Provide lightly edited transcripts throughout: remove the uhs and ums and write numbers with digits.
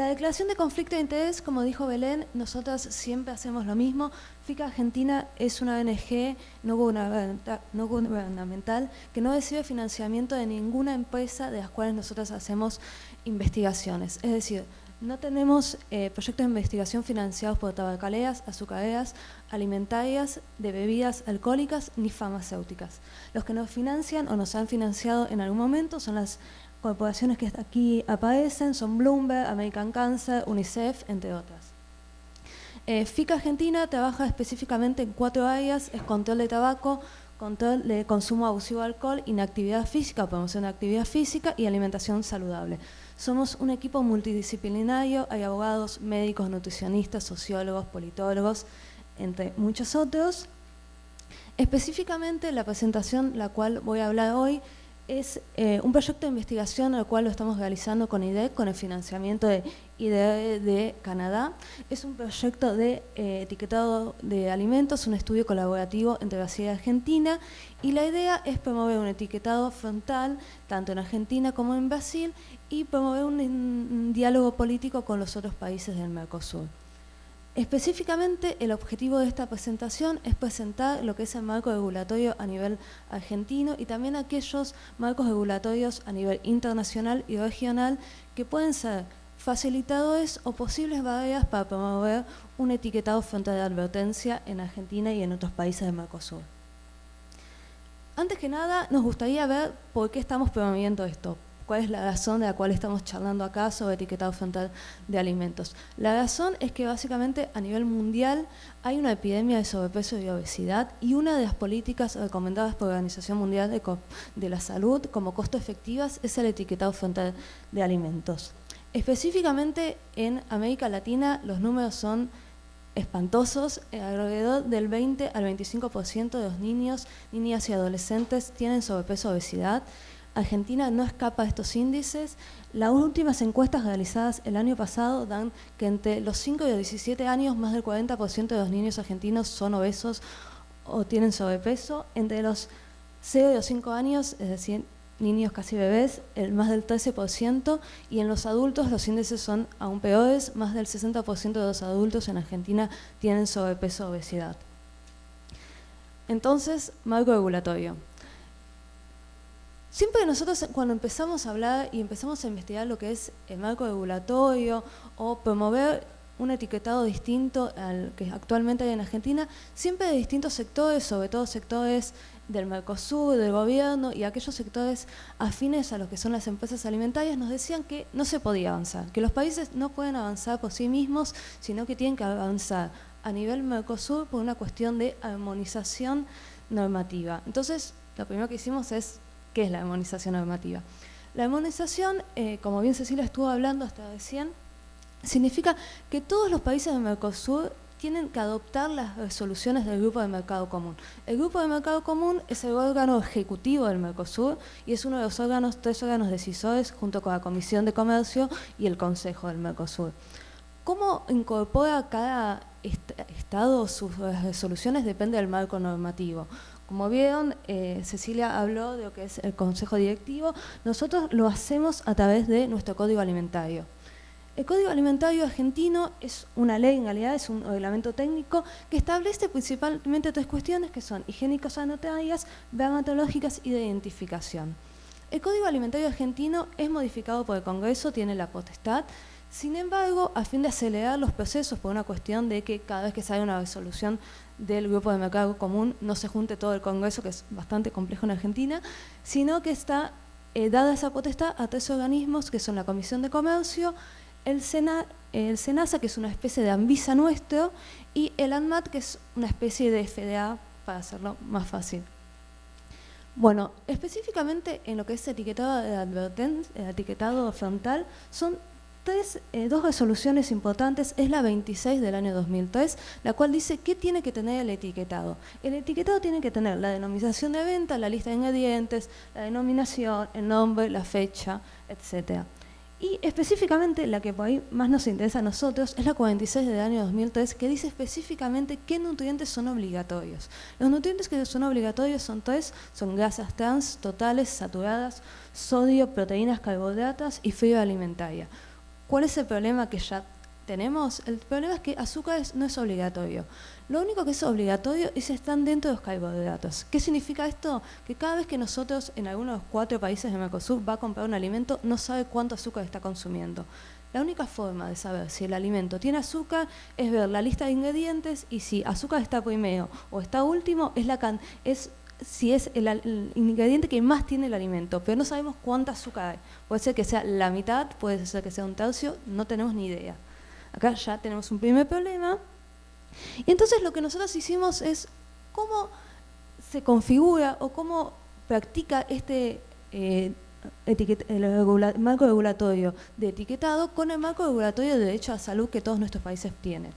La declaración de conflicto de interés, como dijo Belén, nosotras siempre hacemos lo mismo. FICA Argentina es una ONG no gubernamental que no recibe financiamiento de ninguna empresa de las cuales nosotras hacemos investigaciones. Es decir, no tenemos proyectos de investigación financiados por tabacaleras, azucareras, alimentarias, de bebidas alcohólicas ni farmacéuticas. Los que nos financian o nos han financiado en algún momento son las corporaciones que aquí aparecen, son Bloomberg, American Cancer, UNICEF, entre otras. FICA Argentina trabaja específicamente en 4 áreas: es control de tabaco, control de consumo abusivo de alcohol, inactividad física, promoción de actividad física y alimentación saludable. Somos un equipo multidisciplinario, hay abogados, médicos, nutricionistas, sociólogos, politólogos, entre muchos otros. Específicamente la presentación la cual voy a hablar hoy es un proyecto de investigación al cual lo estamos realizando con IDEC, con el financiamiento de IDE de Canadá. Es un proyecto de etiquetado de alimentos, un estudio colaborativo entre Brasil y Argentina, y la idea es promover un etiquetado frontal, tanto en Argentina como en Brasil, y promover un diálogo político con los otros países del Mercosur. Específicamente, el objetivo de esta presentación es presentar lo que es el marco regulatorio a nivel argentino y también aquellos marcos regulatorios a nivel internacional y regional que pueden ser facilitadores o posibles barreras para promover un etiquetado frontal de advertencia en Argentina y en otros países del Mercosur. Antes que nada, nos gustaría ver por qué estamos promoviendo esto. ¿Cuál es la razón de la cual estamos charlando acá sobre etiquetado frontal de alimentos? La razón es que básicamente a nivel mundial hay una epidemia de sobrepeso y obesidad, y una de las políticas recomendadas por la Organización Mundial de la Salud como costo efectivas es el etiquetado frontal de alimentos. Específicamente en América Latina los números son espantosos. Alrededor del 20 al 25% de los niños, niñas y adolescentes tienen sobrepeso y obesidad. Argentina no escapa de estos índices. Las últimas encuestas realizadas el año pasado dan que entre los 5 y los 17 años más del 40% de los niños argentinos son obesos o tienen sobrepeso. Entre los 0 y los 5 años, es decir, niños casi bebés, más del 13%, y en los adultos los índices son aún peores, más del 60% de los adultos en Argentina tienen sobrepeso o obesidad. Entonces, marco regulatorio. Siempre nosotros cuando empezamos a hablar y empezamos a investigar lo que es el marco regulatorio o promover un etiquetado distinto al que actualmente hay en Argentina, siempre de distintos sectores, sobre todo sectores del Mercosur, del gobierno y aquellos sectores afines a lo que son las empresas alimentarias, nos decían que no se podía avanzar, que los países no pueden avanzar por sí mismos, sino que tienen que avanzar a nivel Mercosur por una cuestión de armonización normativa. Entonces, lo primero que hicimos es: ¿qué es la armonización normativa? La armonización, como bien Cecilia estuvo hablando hasta recién, significa que todos los países del Mercosur tienen que adoptar las resoluciones del Grupo de Mercado Común. El Grupo de Mercado Común es el órgano ejecutivo del Mercosur y es uno de los 3 órganos decisores junto con la Comisión de Comercio y el Consejo del Mercosur. ¿Cómo incorpora cada Estado sus resoluciones? Depende del marco normativo. Como vieron, Cecilia habló de lo que es el Consejo Directivo. Nosotros lo hacemos a través de nuestro Código Alimentario. El Código Alimentario argentino es una ley, en realidad es un reglamento técnico que establece principalmente 3 cuestiones que son higiénico-sanitarias, dermatológicas y de identificación. El Código Alimentario argentino es modificado por el Congreso, tiene la potestad. Sin embargo, a fin de acelerar los procesos por una cuestión de que cada vez que sale una resolución del Grupo de Mercado Común no se junte todo el Congreso, que es bastante complejo en Argentina, sino que está dada esa potestad a 3 organismos que son la Comisión de Comercio, el SENASA, que es una especie de ANVISA nuestro, y el ANMAT, que es una especie de FDA, para hacerlo más fácil. Bueno, específicamente en lo que es etiquetado de advertencia, etiquetado frontal, son 2 resoluciones importantes. Es la 26 del año 2003, la cual dice qué tiene que tener el etiquetado. El etiquetado tiene que tener la denominación de venta, la lista de ingredientes, la denominación, el nombre, la fecha, etc. Y específicamente la que por ahí más nos interesa a nosotros es la 46 del año 2003, que dice específicamente qué nutrientes son obligatorios. Los nutrientes que son obligatorios son 3, son grasas trans, totales, saturadas, sodio, proteínas, carbohidratos y fibra alimentaria. ¿cuál es el problema que ya tenemos? El problema es que azúcar no es obligatorio. Lo único que es obligatorio es estar dentro de los carbohidratos. ¿Qué significa esto? Que cada vez que nosotros en alguno de los 4 países de Mercosur va a comprar un alimento, no sabe cuánto azúcar está consumiendo. La única forma de saber si el alimento tiene azúcar es ver la lista de ingredientes y si azúcar está primero o está último si es el ingrediente que más tiene el alimento, pero no sabemos cuánta azúcar hay. Puede ser que sea la mitad, puede ser que sea un tercio, no tenemos ni idea. Acá ya tenemos un primer problema. Y entonces lo que nosotros hicimos es cómo se configura o cómo practica este marco regulatorio de etiquetado con el marco regulatorio de derecho a salud que todos nuestros países tienen.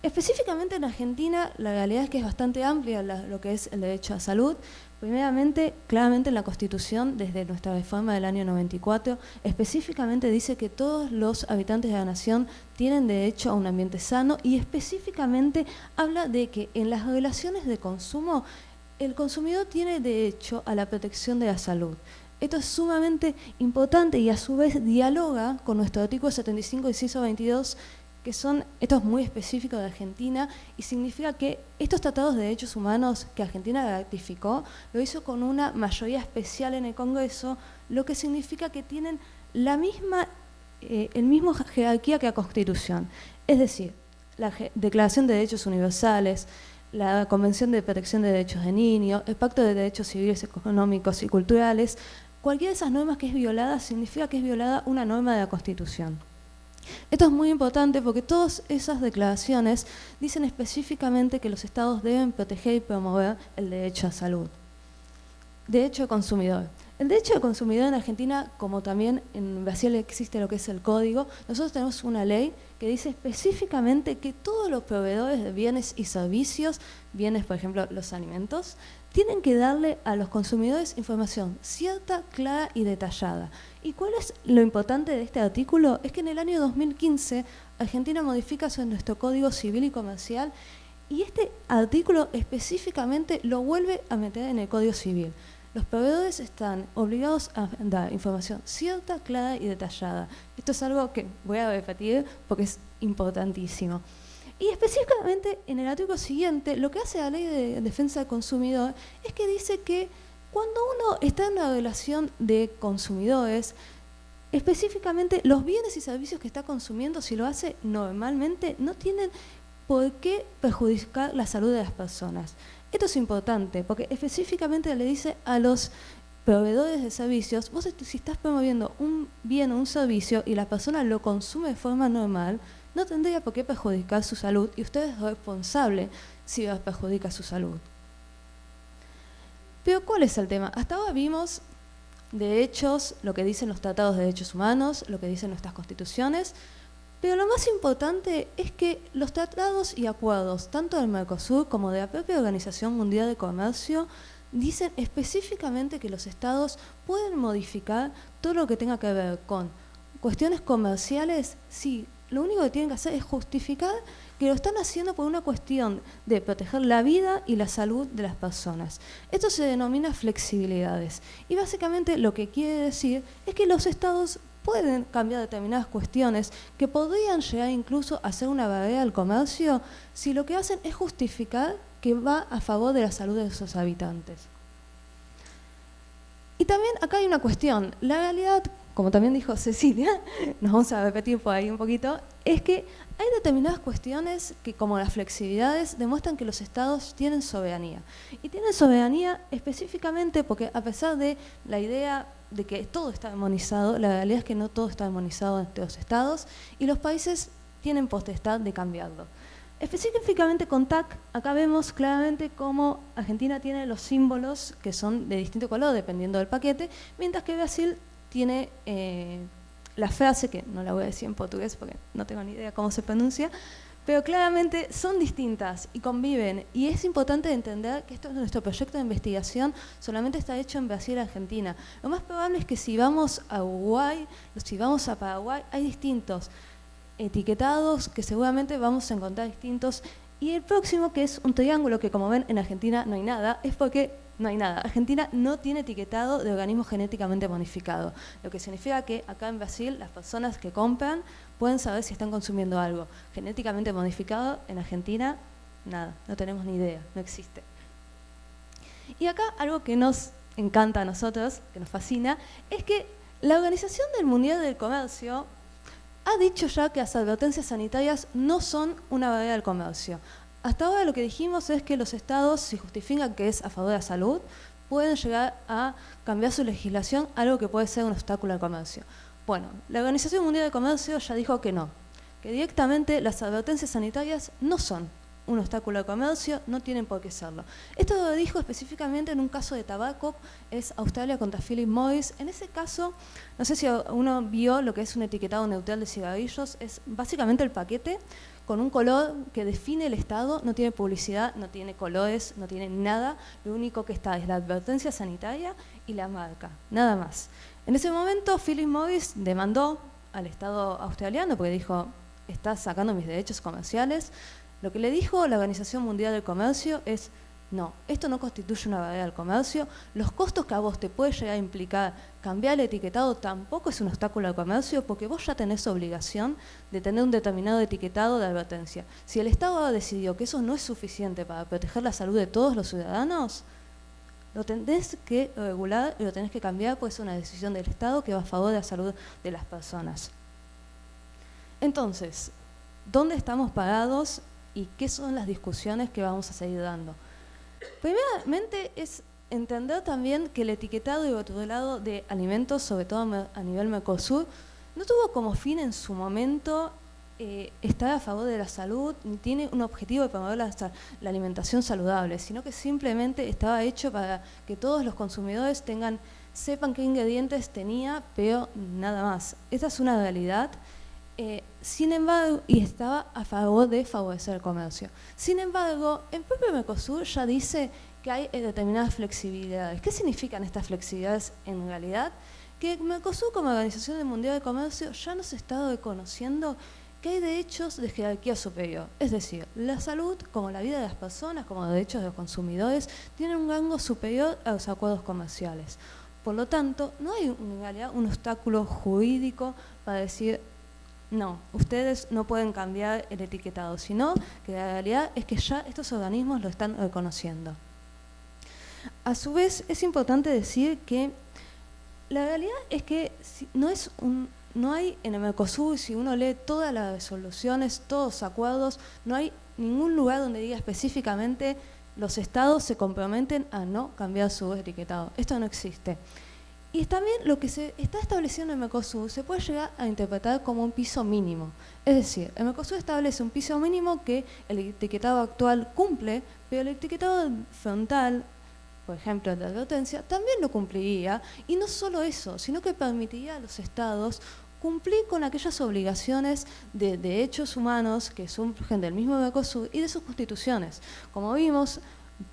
Específicamente en Argentina, la realidad es que es bastante amplia lo que es el derecho a salud. Primeramente, claramente en la Constitución, desde nuestra reforma del año 94, específicamente dice que todos los habitantes de la nación tienen derecho a un ambiente sano y específicamente habla de que en las relaciones de consumo, el consumidor tiene derecho a la protección de la salud. Esto es sumamente importante y a su vez dialoga con nuestro artículo 75 y inciso 22, esto es muy específico de Argentina y significa que estos tratados de derechos humanos que Argentina ratificó, lo hizo con una mayoría especial en el Congreso, lo que significa que tienen la misma jerarquía que la Constitución. Es decir, la Declaración de Derechos Universales, la Convención de Protección de Derechos de Niños, el Pacto de Derechos Civiles, Económicos y Culturales, cualquiera de esas normas que es violada significa que es violada una norma de la Constitución. Esto es muy importante porque todas esas declaraciones dicen específicamente que los estados deben proteger y promover el derecho a salud. Derecho al consumidor. El derecho al consumidor en Argentina, como también en Brasil existe lo que es el código, nosotros tenemos una ley que dice específicamente que todos los proveedores de bienes y servicios, bienes por ejemplo los alimentos, tienen que darle a los consumidores información cierta, clara y detallada. ¿Y cuál es lo importante de este artículo? Es que en el año 2015 Argentina modifica nuestro Código Civil y Comercial y este artículo específicamente lo vuelve a meter en el Código Civil. Los proveedores están obligados a dar información cierta, clara y detallada. Esto es algo que voy a repetir porque es importantísimo. Y específicamente en el artículo siguiente, lo que hace la Ley de Defensa del Consumidor es que dice que cuando uno está en una relación de consumidores, específicamente los bienes y servicios que está consumiendo, si lo hace normalmente, no tienen por qué perjudicar la salud de las personas. Esto es importante porque específicamente le dice a los proveedores de servicios, vos si estás promoviendo un bien o un servicio y la persona lo consume de forma normal, no tendría por qué perjudicar su salud y usted es responsable si perjudica su salud. Pero ¿cuál es el tema? Hasta ahora vimos derechos, lo que dicen los tratados de derechos humanos, lo que dicen nuestras constituciones, pero lo más importante es que los tratados y acuerdos, tanto del Mercosur como de la propia Organización Mundial de Comercio, dicen específicamente que los estados pueden modificar todo lo que tenga que ver con cuestiones comerciales, sí, lo único que tienen que hacer es justificar que lo están haciendo por una cuestión de proteger la vida y la salud de las personas. Esto se denomina flexibilidades y básicamente lo que quiere decir es que los estados pueden cambiar determinadas cuestiones que podrían llegar incluso a ser una barrera al comercio si lo que hacen es justificar que va a favor de la salud de sus habitantes. Y también acá hay una cuestión, la realidad, como también dijo Cecilia, nos vamos a repetir por ahí un poquito, es que hay determinadas cuestiones que, como las flexibilidades, demuestran que los estados tienen soberanía. Y tienen soberanía específicamente porque a pesar de la idea de que todo está armonizado, la realidad es que no todo está armonizado entre los estados y los países tienen potestad de cambiarlo. Específicamente con TAC, acá vemos claramente cómo Argentina tiene los símbolos que son de distinto color dependiendo del paquete, mientras que Brasil tiene la frase, que no la voy a decir en portugués porque no tengo ni idea cómo se pronuncia, pero claramente son distintas y conviven. Y es importante entender que esto es nuestro proyecto de investigación, solamente está hecho en Brasil y Argentina. Lo más probable es que si vamos a Uruguay, si vamos a Paraguay, hay distintos etiquetados que seguramente vamos a encontrar distintos. Y el próximo, que es un triángulo, que como ven en Argentina no hay nada, es porque no hay nada. Argentina no tiene etiquetado de organismo genéticamente modificado, lo que significa que acá en Brasil las personas que compran pueden saber si están consumiendo algo genéticamente modificado. En Argentina, nada, no tenemos ni idea, no existe. Y acá algo que nos encanta a nosotros, que nos fascina, es que la Organización Mundial del Comercio ha dicho ya que las advertencias sanitarias no son una barrera al comercio. Hasta ahora lo que dijimos es que los estados, si justifican que es a favor de la salud, pueden llegar a cambiar su legislación, algo que puede ser un obstáculo al comercio. Bueno, la Organización Mundial del Comercio ya dijo que no, que directamente las advertencias sanitarias no son un obstáculo al comercio, no tienen por qué serlo. Esto lo dijo específicamente en un caso de tabaco, es Australia contra Philip Morris. En ese caso, no sé si uno vio lo que es un etiquetado neutral de cigarrillos, es básicamente el paquete con un color que define el estado, no tiene publicidad, no tiene colores, no tiene nada, lo único que está es la advertencia sanitaria y la marca, nada más. En ese momento Philip Morris demandó al Estado australiano porque dijo, estás sacando mis derechos comerciales. Lo que le dijo la Organización Mundial del Comercio es, no, esto no constituye una barrera al comercio, los costos que a vos te puede llegar a implicar cambiar el etiquetado tampoco es un obstáculo al comercio porque vos ya tenés obligación de tener un determinado etiquetado de advertencia. Si el Estado ha decidido que eso no es suficiente para proteger la salud de todos los ciudadanos, lo tenés que regular y lo tenés que cambiar porque es una decisión del Estado que va a favor de la salud de las personas. Entonces, ¿dónde estamos parados y qué son las discusiones que vamos a seguir dando? Primeramente es entender también que el etiquetado y rotulado de alimentos, sobre todo a nivel Mercosur, no tuvo como fin en su momento estar a favor de la salud, ni tiene un objetivo de promover la alimentación saludable, sino que simplemente estaba hecho para que todos los consumidores sepan qué ingredientes tenía, pero nada más. Esa es una realidad. Sin embargo, y estaba a favor de favorecer el comercio. Sin embargo, el propio Mercosur ya dice que hay determinadas flexibilidades. ¿Qué significan estas flexibilidades en realidad? Que Mercosur como Organización Mundial de Comercio ya nos está reconociendo que hay derechos de jerarquía superior. Es decir, la salud, como la vida de las personas, como los derechos de los consumidores, tienen un rango superior a los acuerdos comerciales. Por lo tanto, no hay en realidad un obstáculo jurídico para decir no, ustedes no pueden cambiar el etiquetado, sino que la realidad es que ya estos organismos lo están reconociendo. A su vez, es importante decir que la realidad es que no hay en el Mercosur, si uno lee todas las resoluciones, todos los acuerdos, no hay ningún lugar donde diga específicamente los estados se comprometen a no cambiar su etiquetado. Esto no existe. Y también lo que se está estableciendo en el Mercosur se puede llegar a interpretar como un piso mínimo. Es decir, el Mercosur establece un piso mínimo que el etiquetado actual cumple, pero el etiquetado frontal, por ejemplo, el de advertencia, también lo cumpliría. Y no solo eso, sino que permitiría a los estados cumplir con aquellas obligaciones de derechos humanos que surgen del mismo Mercosur y de sus constituciones. Como vimos,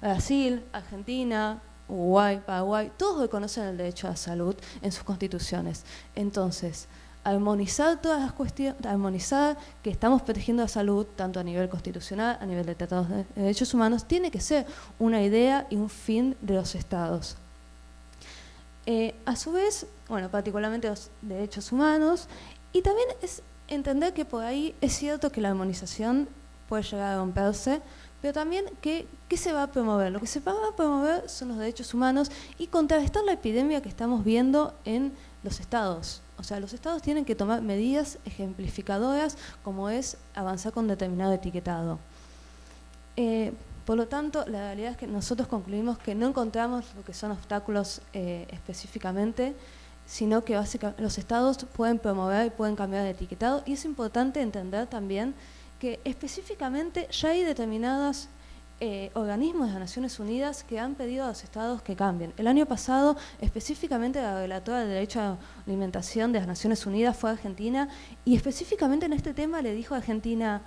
Brasil, Argentina, Uruguay, Paraguay, todos reconocen el derecho a la salud en sus constituciones. Entonces, armonizar todas las cuestiones, armonizar que estamos protegiendo la salud, tanto a nivel constitucional, a nivel de tratados de derechos humanos, tiene que ser una idea y un fin de los estados. A su vez, bueno, particularmente los derechos humanos, y también es entender que por ahí es cierto que la armonización puede llegar a romperse, pero también ¿qué se va a promover? Lo que se va a promover son los derechos humanos y contrarrestar la epidemia que estamos viendo en los estados. O sea, los estados tienen que tomar medidas ejemplificadoras como es avanzar con determinado etiquetado. Por lo tanto, la realidad es que nosotros concluimos que no encontramos lo que son obstáculos específicamente, sino que básicamente los estados pueden promover y pueden cambiar de etiquetado. Y es importante entender también que específicamente ya hay determinados organismos de las Naciones Unidas que han pedido a los estados que cambien. El año pasado, específicamente la relatora del derecho a la alimentación de las Naciones Unidas fue a Argentina y específicamente en este tema le dijo a Argentina,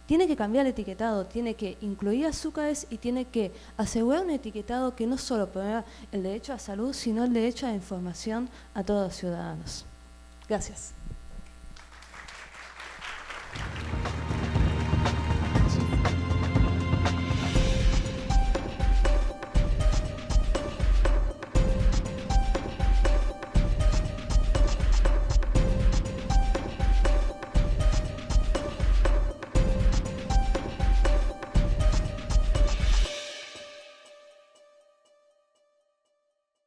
tiene que cambiar el etiquetado, tiene que incluir azúcares y tiene que asegurar un etiquetado que no solo promueva el derecho a la salud, sino el derecho a la información a todos los ciudadanos. Gracias.